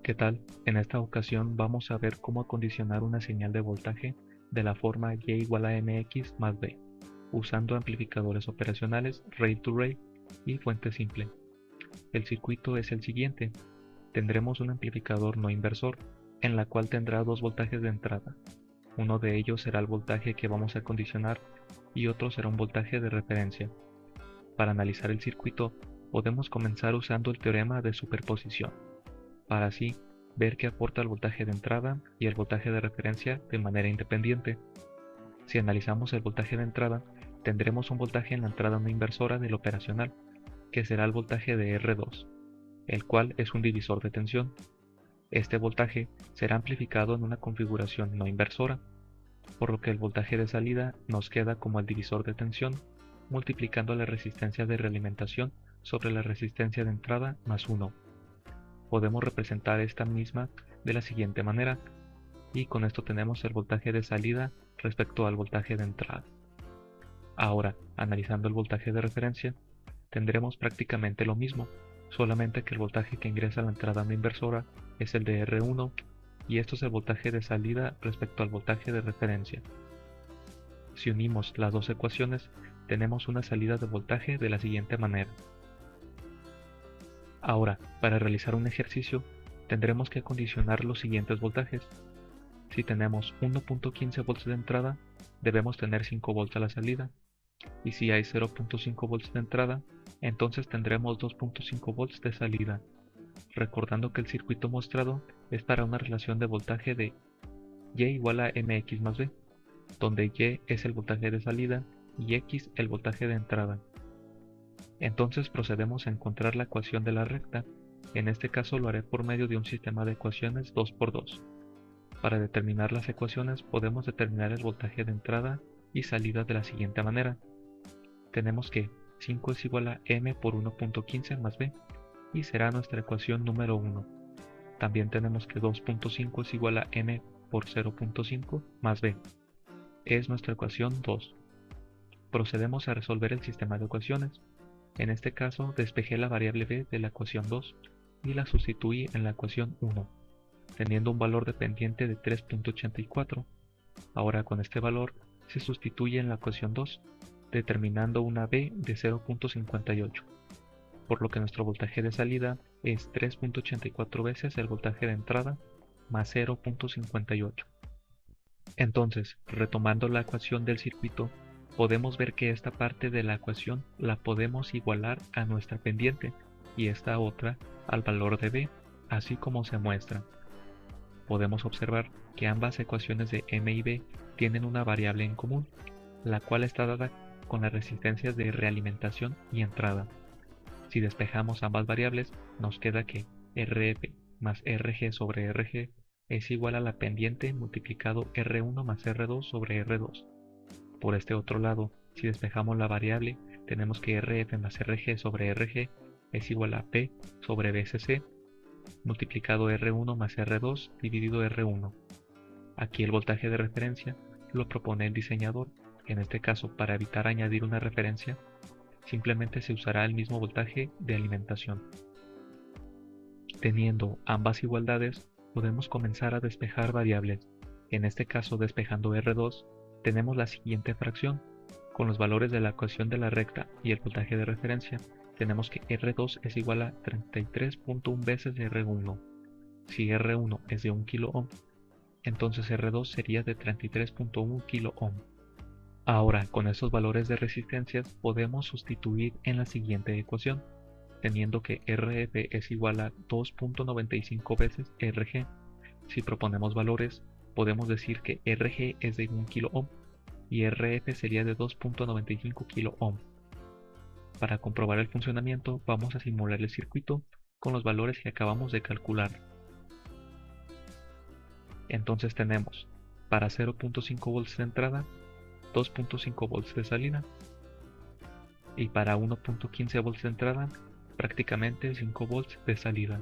¿Qué tal? En esta ocasión vamos a ver cómo acondicionar una señal de voltaje de la forma Y igual a mx más b, usando amplificadores operacionales rail to rail y fuente simple. El circuito es el siguiente. Tendremos un amplificador no inversor, en la cual tendrá dos voltajes de entrada. Uno de ellos será el voltaje que vamos a acondicionar y otro será un voltaje de referencia. Para analizar el circuito, podemos comenzar usando el teorema de superposición, para así ver qué aporta el voltaje de entrada y el voltaje de referencia de manera independiente. Si analizamos el voltaje de entrada, tendremos un voltaje en la entrada no inversora del operacional, que será el voltaje de R2, el cual es un divisor de tensión. Este voltaje será amplificado en una configuración no inversora, por lo que el voltaje de salida nos queda como el divisor de tensión, multiplicando la resistencia de realimentación sobre la resistencia de entrada más 1. Podemos representar esta misma de la siguiente manera, y con esto tenemos el voltaje de salida respecto al voltaje de entrada. Ahora, analizando el voltaje de referencia, tendremos prácticamente lo mismo, solamente que el voltaje que ingresa a la entrada no inversora es el de R1, y esto es el voltaje de salida respecto al voltaje de referencia. Si unimos las dos ecuaciones, tenemos una salida de voltaje de la siguiente manera. Ahora, para realizar un ejercicio, tendremos que acondicionar los siguientes voltajes. Si tenemos 1.15 volts de entrada, debemos tener 5 volts a la salida. Y si hay 0.5 volts de entrada, entonces tendremos 2.5 volts de salida. Recordando que el circuito mostrado es para una relación de voltaje de Y igual a mx más b, donde Y es el voltaje de salida y x el voltaje de entrada. Entonces procedemos a encontrar la ecuación de la recta. En este caso lo haré por medio de un sistema de ecuaciones 2×2. Para determinar las ecuaciones podemos determinar el voltaje de entrada y salida de la siguiente manera. Tenemos que 5 es igual a m por 1.15 más b, y será nuestra ecuación número 1. También tenemos que 2.5 es igual a m por 0.5 más b. Es nuestra ecuación 2. Procedemos a resolver el sistema de ecuaciones. En este caso despejé la variable b de la ecuación 2 y la sustituí en la ecuación 1, teniendo un valor dependiente de 3.84. Ahora con este valor se sustituye en la ecuación 2, determinando una b de 0.58, por lo que nuestro voltaje de salida es 3.84 veces el voltaje de entrada más 0.58. Entonces, retomando la ecuación del circuito, podemos ver que esta parte de la ecuación la podemos igualar a nuestra pendiente y esta otra al valor de b, así como se muestra. Podemos observar que ambas ecuaciones de m y b tienen una variable en común, la cual está dada con las resistencias de realimentación y entrada. Si despejamos ambas variables, nos queda que Rf más Rg sobre Rg es igual a la pendiente multiplicado R1 más R2 sobre R2. Por este otro lado, si despejamos la variable, tenemos que Rf más Rg sobre Rg es igual a P sobre BCC multiplicado R1 más R2 dividido R1. Aquí el voltaje de referencia lo propone el diseñador. En este caso, para evitar añadir una referencia, simplemente se usará el mismo voltaje de alimentación. Teniendo ambas igualdades, podemos comenzar a despejar variables. En este caso, despejando R2, tenemos la siguiente fracción. Con los valores de la ecuación de la recta y el voltaje de referencia, tenemos que R2 es igual a 33.1 veces R1. Si R1 es de 1 kΩ, entonces R2 sería de 33.1 kΩ. Ahora, con estos valores de resistencias podemos sustituir en la siguiente ecuación, teniendo que Rf es igual a 2.95 veces Rg. Si proponemos valores, podemos decir que Rg es de 1 kΩ y Rf sería de 2.95 kΩ. Para comprobar el funcionamiento, vamos a simular el circuito con los valores que acabamos de calcular. Entonces tenemos para 0.5 volts de entrada, 2.5 volts de salida, y para 1.15 volts de entrada, prácticamente 5 volts de salida.